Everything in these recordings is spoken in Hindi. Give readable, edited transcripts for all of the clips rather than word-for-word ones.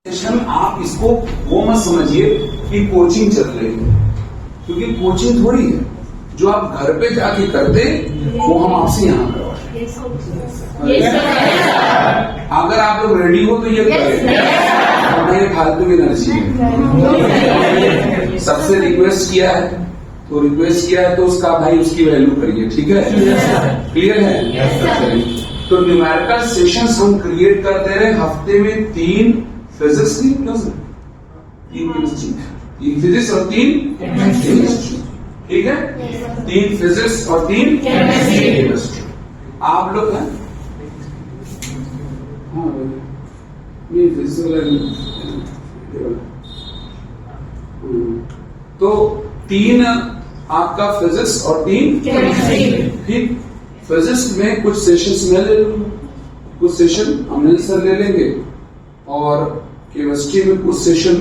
आप इसको वो मत समझिए कि कोचिंग चल रही है, क्योंकि कोचिंग थोड़ी है। जो आप घर पे जाके करते वो हम आपसे यहाँ करवाते। अगर आप लोग रेडी हो तो ये करें, फालतू की एनर्जी है। सबसे रिक्वेस्ट किया है तो उसका भाई उसकी वैल्यू करिए, ठीक है? क्लियर है? तो न्यूमेरिकल सेशंस हम क्रिएट करते रहे। हफ्ते में 3 फिजिक्स की प्लस 3 केमिस्ट्री, 3 फिजिक्स और 3 केमिस्ट्री, ठीक है? 3 फिजिक्स और 3 केमिस्ट्री। आप लोग हैं? हाँ, ये तो 3 आपका फिजिक्स और 3 केमिस्ट्री, ठीक? फिजिक्स में कुछ सेशंस मैं ले लूंगा, कुछ सेशन अनिल सर ले लेंगे, और केमिस्ट्री में कुछ सेशन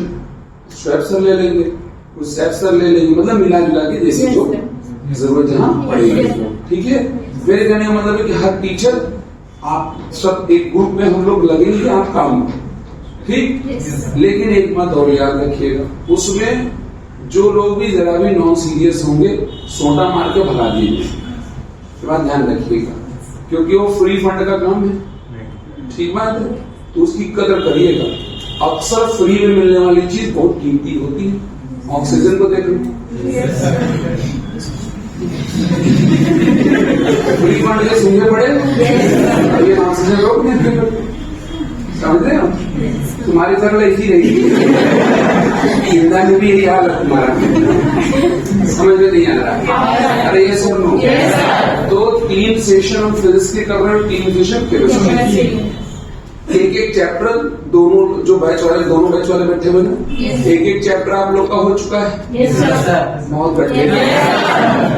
श्वेत सर ले लेंगे, कुछ सैफ सर ले लेंगे। मतलब मिला जुला के जैसे जो जरूरत जहां पड़ेगी, ठीक है? मेरे कहने का मतलब है कि हर टीचर आप सब एक ग्रुप में हम लोग लगेंगे आप काम में, ठीक? लेकिन एक बात और याद रखिएगा, उसमें जो लोग भी जरा भी नॉन सीरियस होंगे सोटा मार के भगा दीजिए, बात ध्यान रखिएगा, क्योंकि वो फ्री फंड का काम है, ठीक बात है? तो उसकी कदर करिएगा। अक्सर फ्री में मिलने वाली चीज बहुत कीमती होती है। ऑक्सीजन को देख लो, फ्री फंड के सूंघे पड़े, ये ऑक्सीजन रोक नहीं, समझ रहे हो? तुम्हारी तरह ऐसी रही इंदा में भी यही हाल है तुम्हारा, समझ में नहीं आ रहा? अरे ये सुनो, तो 3 सेशन हम फिजिक्स के कर रहे हैं, 3 सेशन केमिस्ट्री। एक चैप्टर दोनों जो बैच वाले बैठे हुए ना, एक चैप्टर आप लोग का हो चुका है, बहुत बढ़िया,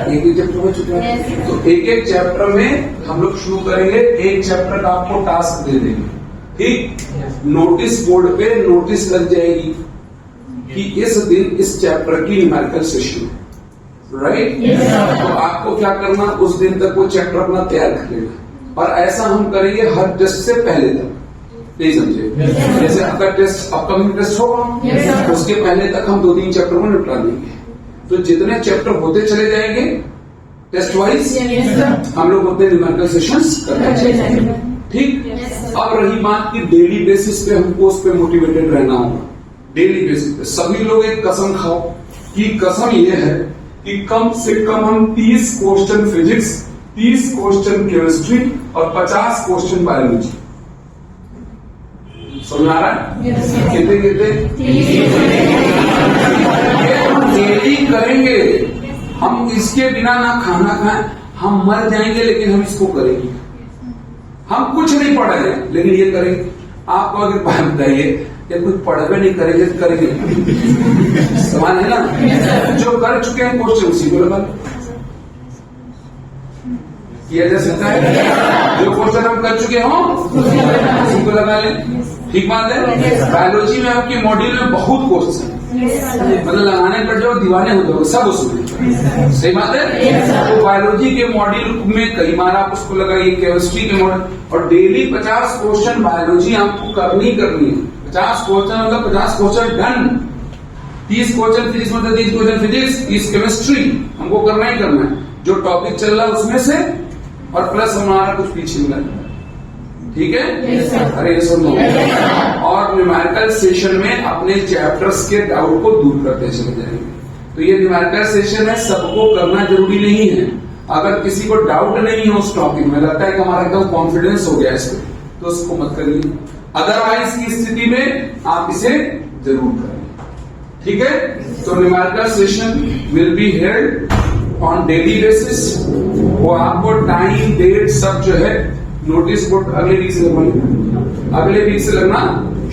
एक चैप्टर हो चुका है। तो एक चैप्टर में हम लोग शुरू करेंगे, एक चैप्टर का आपको टास्क दे देंगे, ठीक? नोटिस बोर्ड पे नोटिस लग जाएगी कि इस दिन इस चैप्टर की न्यूमेरिकल सेशन है, राइट? तो आपको क्या करना, उस दिन तक वो चैप्टर अपना तैयार कर लेना, और ऐसा हम करेंगे हर टेस्ट से पहले तक, नहीं समझे? जैसे आपका टेस्ट अपकमिंग टेस्ट होगा, उसके पहले तक हम 2-3 चैप्टर को निपटा देंगे। तो जितने चैप्टर होते चले जाएंगे टेस्ट वाइज, हम लोग उतने न्यूमेरिकल सेशंस करते चलेंगे, ठीक? अब रही बात की डेली बेसिस पे हमको उस पे मोटिवेटेड रहना होगा। डेली बेसिस पे सभी लोग एक कसम खाओ कि कसम ये है कि कम से कम हम 30 क्वेश्चन फिजिक्स, 30 क्वेश्चन केमिस्ट्री और 50 क्वेश्चन बायोलॉजी, समझ आ रहा है? कितने डेली करेंगे हम। इसके बिना ना खाना खाएं, हम मर जाएंगे, लेकिन हम इसको करेंगे। हम कुछ नहीं पढ़ रहे लेकिन ये करेंगे। आपको अगर बात बताइए या कुछ पढ़वे नहीं करेंगे तो करेंगे, समान है ना? जो कर चुके हैं क्वेश्चन उसी को लगा किया जा सकता है, जो क्वेश्चन हम कर चुके हों उसी को लगा लें, ठीक बात है? बायोलॉजी में आपके मॉड्यूल में बहुत क्वेश्चन, मतलब लगाने पर जो दीवाने हो जाओगे सब उसमें, सही बात है? तो बायोलॉजी के मॉड्यूल में कई बार आप उसको लगाइए, केमिस्ट्री के मॉड्यूल, और डेली 50 क्वेश्चन बायोलॉजी आपको करनी है। 50 क्वेश्चन मतलब 50 क्वेश्चन डन। 30 क्वेश्चन फिजिक्स मतलब 30 क्वेश्चन फिजिक्स, 30 केमिस्ट्री हमको करना ही करना है, जो टॉपिक चल रहा है उसमें से, और प्लस हमारा कुछ पीछे मिला, ठीक है? अरे ये सुनो, और न्यूमेरिकल सेशन में अपने चैप्टर्स के डाउट को दूर करते चले जाएंगे। तो ये न्यूमेरिकल सेशन है, सबको करना जरूरी नहीं है। अगर किसी को डाउट नहीं है उस टॉपिक में, लगता है कि हमारा एकदम कॉन्फिडेंस हो गया इसमें, तो उसको मत करिए। अदरवाइज की स्थिति में आप इसे जरूर करें, ठीक है? तो numerical session will be held on daily basis. वो आपको टाइम डेट सब जो है नोटिस बोर्ड अगले वीक से लगना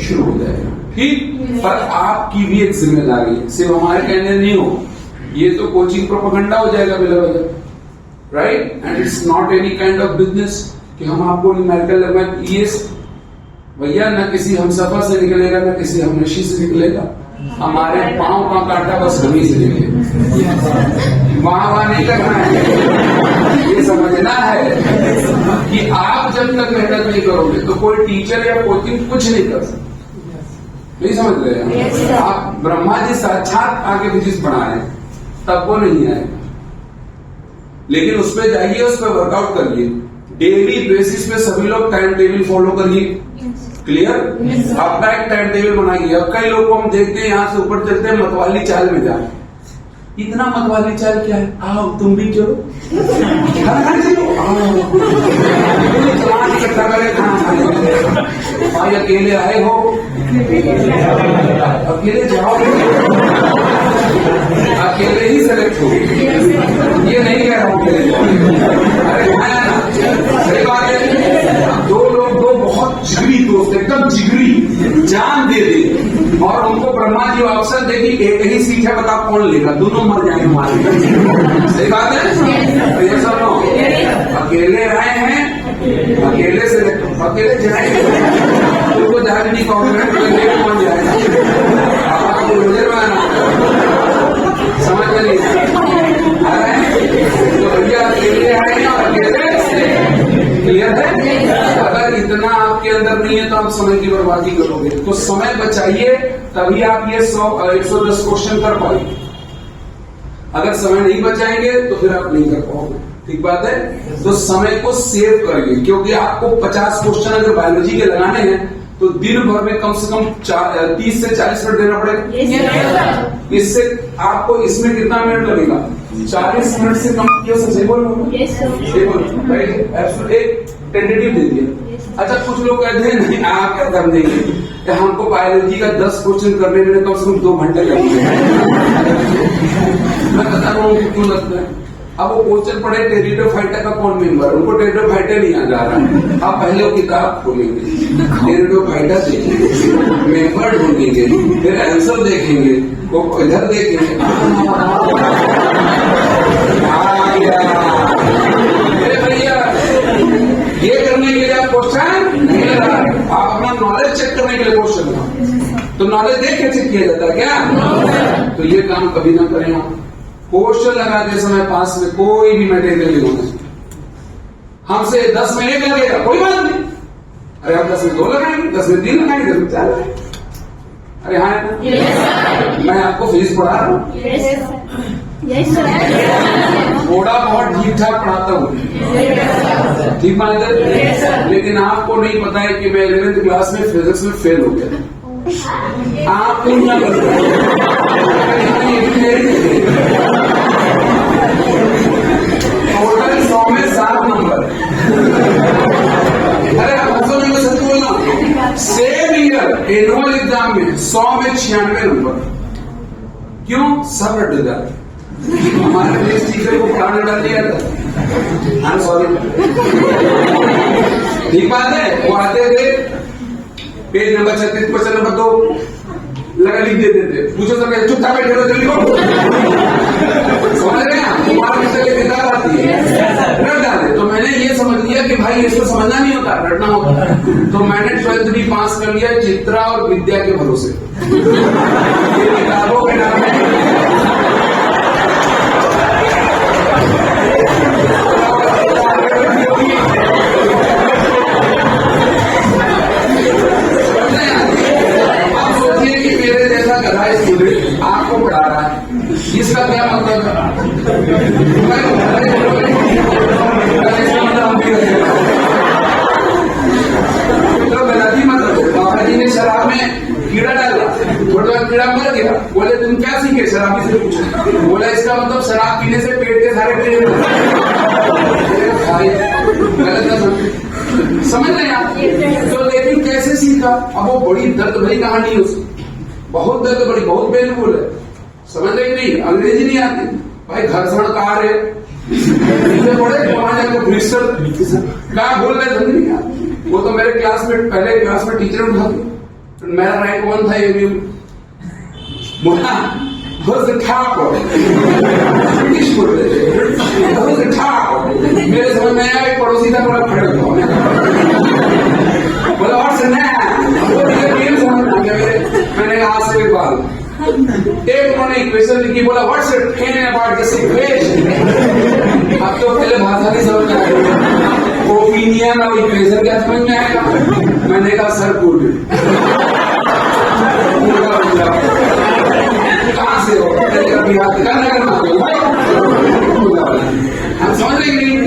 शुरू हो जाएगा, ठीक? पर आपकी भी एक जिम्मेदारी है, सिर्फ हमारे कहने नहीं हो, ये तो कोचिंग प्रोपेगेंडा हो जाएगा बिला वजह, right? And it's not any kind of business कि हम आपको न्यूमेरिकल लगवाएं। ये भैया न किसी हमसफर से निकलेगा, न किसी हमनशी से निकलेगा, हमारे पांव का कांटा बस हमी से निकलेगा। वहां नहीं करना है, ये समझना है कि आप जब तक मेहनत नहीं करोगे तो कोई टीचर या कोचिंग कुछ नहीं कर सकता। नहीं समझ रहे हैं? आप ब्रह्मा जी साक्षात आके फिजिक्स पढ़ा रहे हैं, तब वो नहीं आएगा। लेकिन उस पर जाइए, उस पर वर्कआउट करिए, डेली बेसिस पे सभी लोग टाइम टेबल फॉलो करिए। क्लियर? अपना एक टाइम टेबल बनाइए। अब कई लोग को हम देखते हैं यहाँ से ऊपर चलते हैं, मतवाली चाल में जाए। इतना मतवाली चाल क्या है? आओ तुम भी चलो, खाना चलो, इकट्ठा करे खाना खाने। भाई अकेले आए हो, अकेले जाओ, अकेले ही सेलेक्ट हो। ये नहीं कह रहा हूँ अकेले जाओ, अरे सही बात है। दो लोग, दो बहुत जिगरी दोस्त, एकदम जिगरी, जान दे दे, और उनको ब्रह्मा जी ऑप्शन देगी एक ही सीट है, बता कौन लेगा, दोनों मर जाएंगे मारे। सही बात है? ये सब अकेले आए हैं, अकेले से अकेले जाएंगे, उनको जाने नहीं कॉन्फिडेंट कौन जाएगा। आपको नजर में आना, समझ में नहीं आ रहा है? तो भैया अकेले आए हैं और अकेले से, क्लियर है? अगर इतना आपके अंदर नहीं है तो आप समय की बर्बादी करोगे। तो समय बचाइए, तभी आप ये 110 क्वेश्चन कर पाएंगे। अगर समय नहीं बचाएंगे तो फिर आप नहीं कर पाओगे। ठीक बात है? तो समय को सेव करिए, क्योंकि आपको 50 क्वेश्चन अगर बायोलॉजी के लगाने हैं तो दिन भर में कम से कम 30 से 40 मिनट देना पड़ेगा। इससे आपको इसमें कितना मिनट लगेगा? 40 मिनट से कम किया सबसे बोलो। एक टेंटेटिव दे दिया। अच्छा, कुछ लोग कहते हैं नहीं आप क्या कर देंगे, हमको बायोलॉजी का 10 क्वेश्चन करने में कम से कम 2 घंटे लगते हैं। मैं बता रहा हूँ क्यों लगता है। अब वो क्वेश्चन पढ़े टेरिडोफाइटा का कौन मेंबर, उनको टेरिडोफाइटा नहीं याद आ रहा है। आप पहले वो किताब खोलेंगे, टेरिडोफाइटा देखेंगे, मेंबर ढूंढेंगे, फिर आंसर देखेंगे, वो इधर देखेंगे, भैया ये करने के लिए आप क्वेश्चन नहीं लगा, आप अपना नॉलेज चेक करने के लिए क्वेश्चन लगा। तो नॉलेज देख के चेक किया जाता है क्या? तो ये काम कभी ना करें आप। क्वेश्चन लगाते समय पास में कोई भी मटेरियल नहीं होना चाहिए। हमसे 10 मिनट लगेगा, कोई बात नहीं। अरे आप 10 में 2 लगाएंगे, 10 में 3 लगाएंगे, 10 में 4 लगाएंगे। अरे हाँ yes, मैं आपको फिजिक्स पढ़ा रहा हूँ, थोड़ा बहुत ठीक ठाक पढ़ाता हूँ, ठीक बात है। लेकिन आपको नहीं पता है कि मैं 11th क्लास में फिजिक्स में फेल हो गया। आप क्या टोटल 100 में 7 नंबर। अरे हंसो नहीं, मैं सच बोल रहा हूँ। सेम ईयर एनुअल एग्जाम में 100 में 96 नंबर। क्यों? सब रट जाते। हमारे देश टीचर को पढ़ाने डाल दिया था। I'm sorry। ठीक बात है। वो आते थे, पेज नंबर 36, क्वेश्चन नंबर 2 लगा लिख देते थे। पूछो सब चुपचाप बैठे रहो, जल्दी लिखो। समझ रहे हैं? तुम्हारे विषय किताब आती है, रट डाले। तो मैंने ये समझ लिया कि भाई इसको समझना नहीं होता, रटना होता है। तो मैंने 12th भी पास कर लिया चित्रा और विद्या के भरोसे। किताबों के नाम आपको पढ़ा रहा है, इसका क्या मतलब है? तो गलती मतलब बाबा जी ने शराब में कीड़ा डाला, थोड़ा कीड़ा मर गया। बोले तुम क्या सीखे? शराबी से पूछा। बोला इसका मतलब शराब पीने से पेट के सारे कीड़े गलत समझ रहे आप? तो लेकिन कैसे सीखा? अब वो बड़ी दर्द भरी कहानी है उसकी, बहुत दर्द बड़ी, बहुत पेनफुल है। समझ रहे कि नहीं? अंग्रेजी नहीं आती भाई, घर्षण कार्य पढ़े वहां जाकर ब्रिस्टल क्या बोल रहे समझ नहीं आती। वो तो मेरे क्लास में, पहले क्लास में टीचर उठा दी, मेरा रैंक 1 था। ये बोला मेरे समझ में आया, एक पड़ोसी था बड़ा खड़े बोला और समझ आ गया मेरे। मैंने आज से बाल एक उन्होंने इक्वेशन लिखी, बोला what's your opinion about this equation. अब तो पहले भाषा नहीं समझ में आएगी, ओपिनियन और इक्वेशन क्या समझ में आएगा? मैंने कहा सर गुड। कभी हाथ करना हम समझ रहे नहीं।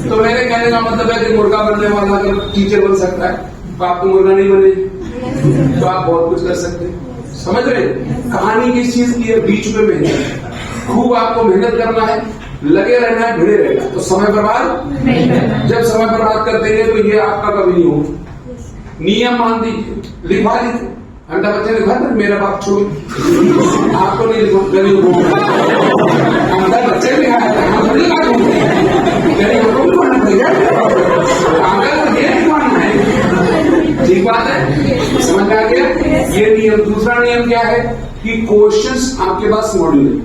तो मेरे कहने का मतलब है कि मुर्गा बनने वाला अगर टीचर बन सकता है तो आप तो मुर्गा नहीं बने, तो आप बहुत कुछ कर सकते हैं। समझ रहे? कहानी किस चीज की है? बीच में मेहनत, खूब आपको मेहनत करना है, लगे रहना है, भिड़े रहना है, तो समय बर्बाद नहीं करना। जब समय बर्बाद कर देंगे तो ये आपका कभी नहीं होगा। नियम मान दीजिए, लिखवा दीजिए। अंडा बच्चे ने लिखा था मेरा बाप छोड़, आपको नहीं लिखो, गरीब अंडा बच्चे ने लिखा था, हम थोड़ी लिखा गरीब को लिखवाना पड़ेगा, अगर ये लिखवाना है। ठीक बात है, समझ में आ गया? ये नियम। दूसरा नियम क्या है कि क्वेश्चंस आपके पास मॉड्यूल है,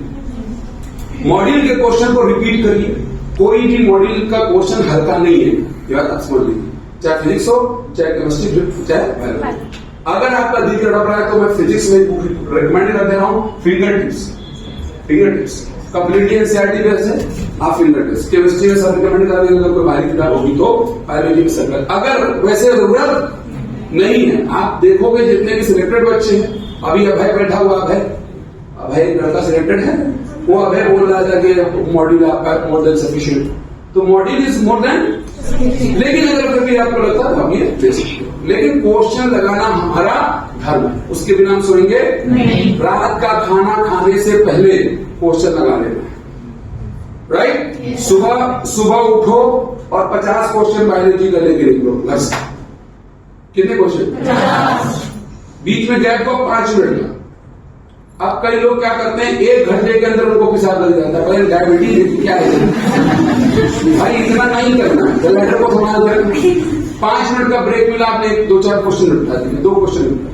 मॉड्यूल के क्वेश्चन को रिपीट करिए। कोई भी मॉड्यूल का क्वेश्चन हल्का नहीं है, ये बात आप समझ लीजिए, चाहे फिजिक्स हो, चाहे केमिस्ट्री हो, चाहे बायोलॉजी। अगर आपका दिल तड़प रहा है तो मैं फिजिक्स में बुक रिकमेंड कर दे रहा हूं, finger tips completely NCERT based है, आप फिंगर टिप्स। केमिस्ट्री में सब रिकमेंड कर देंगे, अगर कोई बाहरी किताब होगी तो बायोलॉजी में सब। अगर वैसे जरूरत नहीं है, आप देखोगे जितने भी सिलेक्टेड बच्चे हैं, अभी अभय बैठा हुआ, अभय लड़का सिलेक्टेड है, वो अभय बोल रहा था कि मॉड्यूल आपका मोर देन सफिशिएंट, तो मॉड्यूल इज मोर देन। लेकिन अगर फिर भी आपको लगता है हम ये दे सकते हो, लेकिन क्वेश्चन लगाना हमारा धर्म है, उसके बिना हम सोएंगे नहीं। रात का खाना खाने से पहले क्वेश्चन लगा लेना है, राइट? सुबह उठो और 50 क्वेश्चन बायोलॉजी का लेके निकलो घर से। कितने क्वेश्चन? बीच में गैप को 5 मिनट का। अब कई लोग क्या करते हैं, 1 घंटे के अंदर उनको पेशाब लग जाता है, पहले डायबिटीज क्या है भाई, इतना नहीं करना है, लेटर को संभाल कर 5 मिनट का ब्रेक मिला, आपने 2-4 क्वेश्चन निपटा दिए, 2 क्वेश्चन निपटा।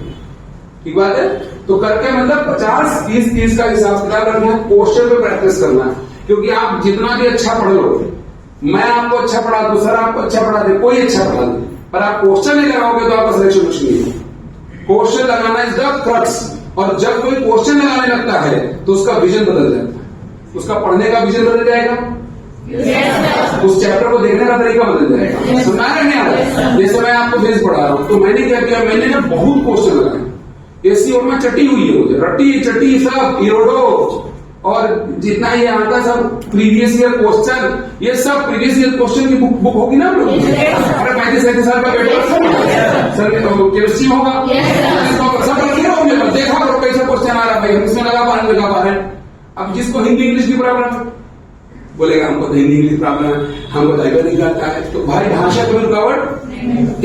ठीक बात है? तो करके मतलब 50-30 का हिसाब किताब रखना है, क्वेश्चन पे प्रैक्टिस करना है। क्योंकि आप जितना भी अच्छा पढ़ लो, मैं आपको अच्छा पढ़ा दूं, सर आपको अच्छा पढ़ा दे, कोई अच्छा पढ़ा दे, पर आप क्वेश्चन नहीं लगाओगे तो आपका सिलेक्शन कुछ नहीं है। क्वेश्चन लगाना इज द क्रक्स। और जब कोई क्वेश्चन लगाने लगता है तो उसका विजन बदल जाता है, उसका पढ़ने का विजन बदल जाएगा, उस चैप्टर को देखने का तरीका बदल जाएगा। सुनना है नहीं आ रहा? जैसे मैं आपको फेस पढ़ा रहा हूं, तो मैंने क्या किया, मैंने ना बहुत क्वेश्चन लगाए, एसी और में चटी हुई है मुझे, रट्टी चटी सब इरोडो, और जितना ये आता सब प्रीवियस ईयर क्वेश्चन, ये सब प्रीवियस ईयर क्वेश्चन की बुक होगी ना लोग। अरे 35-37 साल का बेटा सर केमिस्ट्री होगा, सब रखे होंगे, देखा करो कैसे क्वेश्चन आ रहा है, हम इसमें लगा पा रहे हैं। अब जिसको हिंदी इंग्लिश की प्रॉब्लम बोलेगा, हमको तो हिंदी इंग्लिश प्रॉब्लम है, हमको टाइगर नहीं आता है, तो भाई भाषा कोई रुकावट।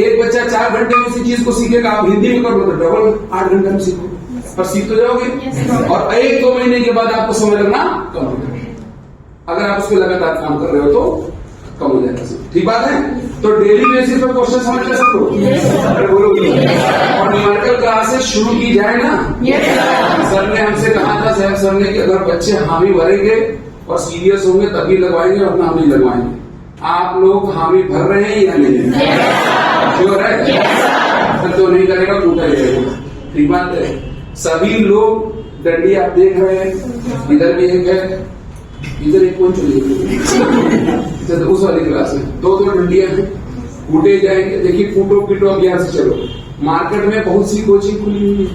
एक बच्चा 4 घंटे में किसी चीज को सीखेगा, आप हिंदी में करो तो डबल 8 घंटे में सीखो, पर सीख तो जाओगे। और 1-2 महीने के बाद आपको समय लगना कम हो जाएगा, अगर आप उस पर लगातार काम कर रहे हो तो कम हो जाएगा। ठीक बात है? तो डेली बेसिस पे क्वेश्चन समझ ले सकते हो, अगर बोलोगे। और न्यूमेरिकल क्लासेस शुरू की जाए ना, सर ने हमसे कहा था, साहब सर ने, कि अगर बच्चे हामी भरेंगे और सीरियस होंगे तभी लगवाएंगे, वरना हम नहीं लगवाएंगे। आप लोग हामी भर रहे हैं या नहीं? श्योर है? तो नहीं करेगा, टूटा जाएगा। ठीक बात है? सभी लोग डंडी आप देख रहे हैं, इधर भी एक है, इधर एक, कौन चली तो उस वाली क्लास में 2-2 डंडियां हैं, कूटे जाएंगे। देखिए कूटो पीटो अज्ञान से चलो। मार्केट में बहुत सी कोचिंग खुली हुई है,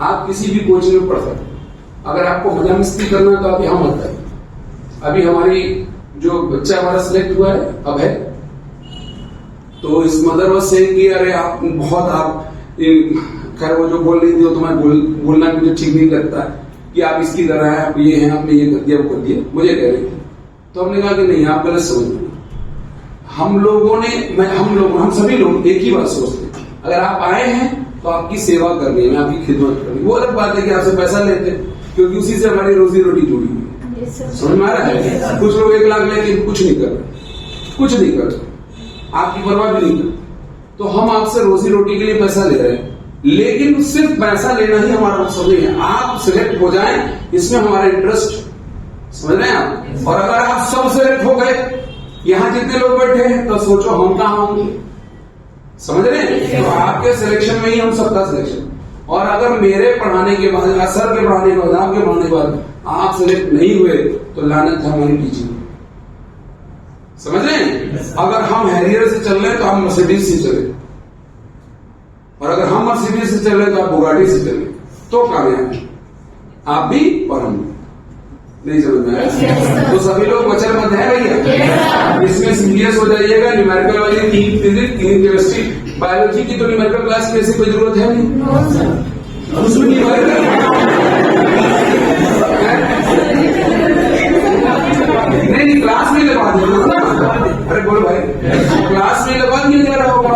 आप किसी भी कोचिंग में पढ़ सकते। अगर आपको मजा मस्ती करना है तो आप यहां मत आइए। अभी हमारी जो बच्चा हमारा सिलेक्ट हुआ है अब है, तो इस मदर वॉज सेइंग कि अरे आप बहुत, आप खैर वो जो बोल रही थी, तो मैं बोलना मुझे ठीक नहीं लगता कि आप इसकी तरह है, आप ये हैं, आपने ये कर दिया, वो कर दिया, मुझे कह रही थी। तो हमने कहा कि नहीं, आप गलत समझ रहे। हम लोगों ने, हम सभी लोग एक ही बात सोचते हैं, अगर आप आए हैं तो आपकी सेवा करनी है, आपकी खिदमत करनी है। वो अलग बात है कि आपसे पैसा लेते हैं, क्योंकि उसी से हमारी रोजी रोटी जुड़ी हुई है। समझ में आ रहा है? कुछ लोग 1 लाख लेके कुछ नहीं कर रहे, कुछ नहीं कर रहे, आपकी परवाह भी नहीं कर। तो हम आपसे रोजी रोटी के लिए पैसा ले रहे हैं, लेकिन सिर्फ पैसा लेना ही हमारा मकसद नहीं है। आप सिलेक्ट हो जाएं, इसमें हमारा इंटरेस्ट, समझ रहे हैं आप? और अगर आप सब सिलेक्ट हो गए, यहां जितने लोग बैठे हैं, तो सोचो हम कहां होंगे। समझ रहे हैं? तो आपके सिलेक्शन में ही हम सबका सिलेक्शन। और अगर मेरे पढ़ाने के बाद, सर के पढ़ाने के बाद, आपके पढ़ाने के बाद आप सिलेक्ट नहीं हुए, तो लानत है हमारी टीचिंग। समझ रहे हैं? अगर हम हैरियर से चल रहे हैं तो हम मर्सिडीज से चले, और अगर हम मर्सिडीज से चल रहे तो आप बुगाटी से चले, तो कामयाब है आप भी और हम। नहीं समझ में आया? तो सभी लोग वचनबद्ध है भैया? इसमें सीरियस हो जाइएगा। न्यूमेरिकल वाली 3 फिजिक्स 3 केमिस्ट्री, बायोलॉजी की तो न्यूमेरिकल क्लास में ऐसी कोई जरूरत है नहीं। उसमें न्यूमेरिकल नहीं क्लास में लगा दिया ना। अरे बोलो भाई, क्लास में लगा दिया जा रहा होगा।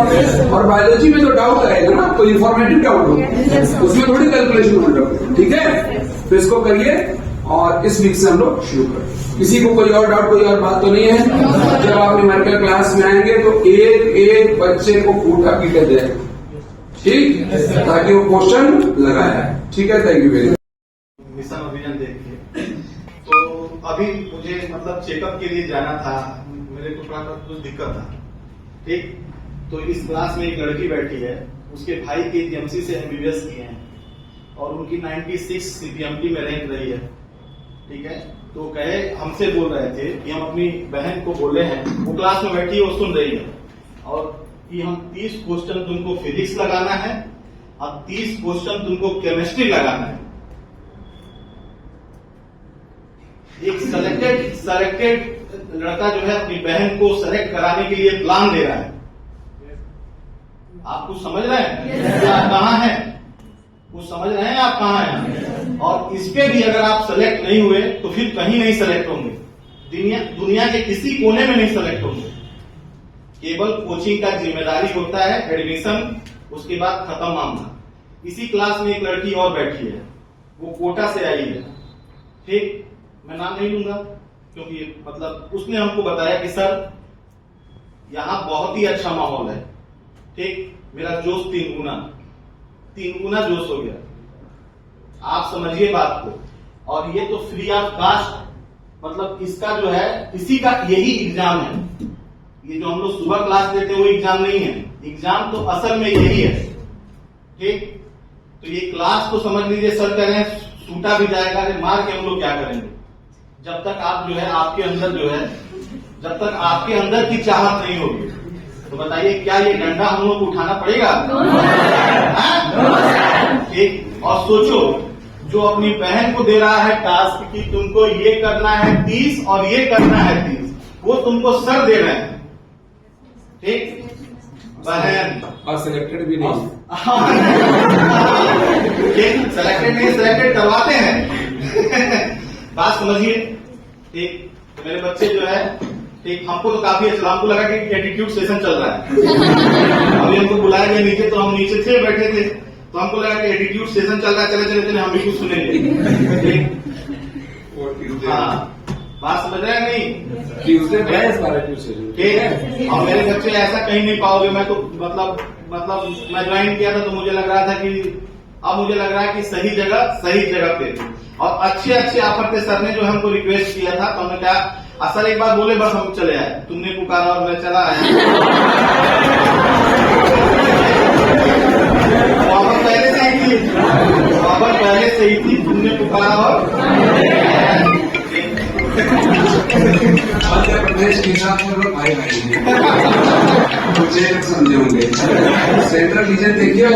और बायोलॉजी में तो डाउट आएगा ना, तो इंफॉर्मेटिव डाउट होगा, उसमें थोड़ी कैलकुलेशन होगा। ठीक है, तो इसको करिए और इस वीक से हम लोग शुरू करें। किसी को कोई और डाउट, कोई और बात तो नहीं है? जब आप न्यूमेरिकल क्लास में आएंगे तो एक एक बच्चे को कूटा पीटे जाए, ठीक, ताकि वो क्वेश्चन लगाया। ठीक है, thank you very much. Mission अभियान देखिए, तो अभी मुझे मतलब चेकअप के लिए जाना था, मेरे को थोड़ा कुछ दिक्कत था। ठीक, तो इस क्लास में एक लड़की बैठी है, उसके भाई के जीएमसी से एमबीबीएस किए हैं और उनकी 96 सीपीएमटी में रैंक रही है। ठीक है, तो कहे हमसे बोल रहे थे कि हम अपनी बहन को बोले हैं, वो क्लास में बैठी है, वो सुन रही है, और कि हम 30 क्वेश्चन तुमको फिजिक्स लगाना है और 30 क्वेश्चन तुमको केमिस्ट्री लगाना है। एक सेलेक्टेड लड़का जो है अपनी बहन को सेलेक्ट कराने के लिए प्लान दे रहा है। आप कुछ समझ रहे हैं? आप कहाँ हैं? कुछ समझ रहे हैं आप कहाँ हैं? और इस पे भी अगर आप सेलेक्ट नहीं हुए तो फिर कहीं नहीं सेलेक्ट होंगे, दुनिया के किसी कोने में नहीं सेलेक्ट होंगे। केवल कोचिंग का जिम्मेदारी होता है, एडमिशन, उसके बाद खत्म मामला। इसी क्लास में एक लड़की और बैठी है, वो कोटा से आई है। ठीक, मैं नाम नहीं लूंगा क्योंकि मतलब उसने हमको बताया कि सर यहाँ बहुत ही अच्छा माहौल है। ठीक, मेरा जोश 3 गुना जोश हो गया। आप समझिए बात को। और ये तो फ्री ऑफ कास्ट, मतलब इसका जो है, इसी का यही एग्जाम है। ये जो हम लोग सुबह क्लास लेते हैं वो एग्जाम नहीं है, एग्जाम तो असल में यही है। ठीक, तो ये क्लास तो समझ लीजिए सर कह रहे हैं सूटा भी जाएगा, अरे मार के हम लोग क्या करेंगे? जब तक आप जो है आपके अंदर जो है, जब तक आपके अंदर की चाहत नहीं होगी, तो बताइए क्या ये डंडा हम लोग को उठाना पड़ेगा? ठीक, और सोचो जो अपनी बहन को दे रहा है टास्क कि तुमको ये करना है 30 और ये करना है 30, वो तुमको सर दे रहे हैं। ठीक, बहन और सिलेक्टेड भी नहीं, सेलेक्टेड करवाते हैं। बात समझिए। ठीक, तो मेरे बच्चे जो है, ठीक, हमको तो काफी अच्छा, हमको लगा कि एटीट्यूड सेशन चल रहा है। अभी हमको बुलाया गया नीचे, तो हम नीचे थे, बैठे थे, तो हमको लगा कि एटीट्यूड सेशन चल रहा है, चले चले चले हम भी कुछ सुनेंगे। हाँ, बात समझ रहे हैं नहीं? ट्यूसडे ठीक है, और मेरे बच्चे ऐसा कहीं नहीं पाओगे। मैं तो मतलब मैं ज्वाइन किया था तो मुझे लग रहा था कि अब मुझे लग रहा है कि सही जगह पे और अच्छे ऑफर थे। सर ने जो हमको रिक्वेस्ट किया था, तो हमने कहा सर एक बार बोले, बस हम चले आए। तुमने पुकारा और मैं चला आया। ऑफर पहले से ही थी, तुमने पुकारा और मध्य प्रदेश के हिसाब से लोग भाई समझे होंगे। सेंट्रल रीजन देखिए।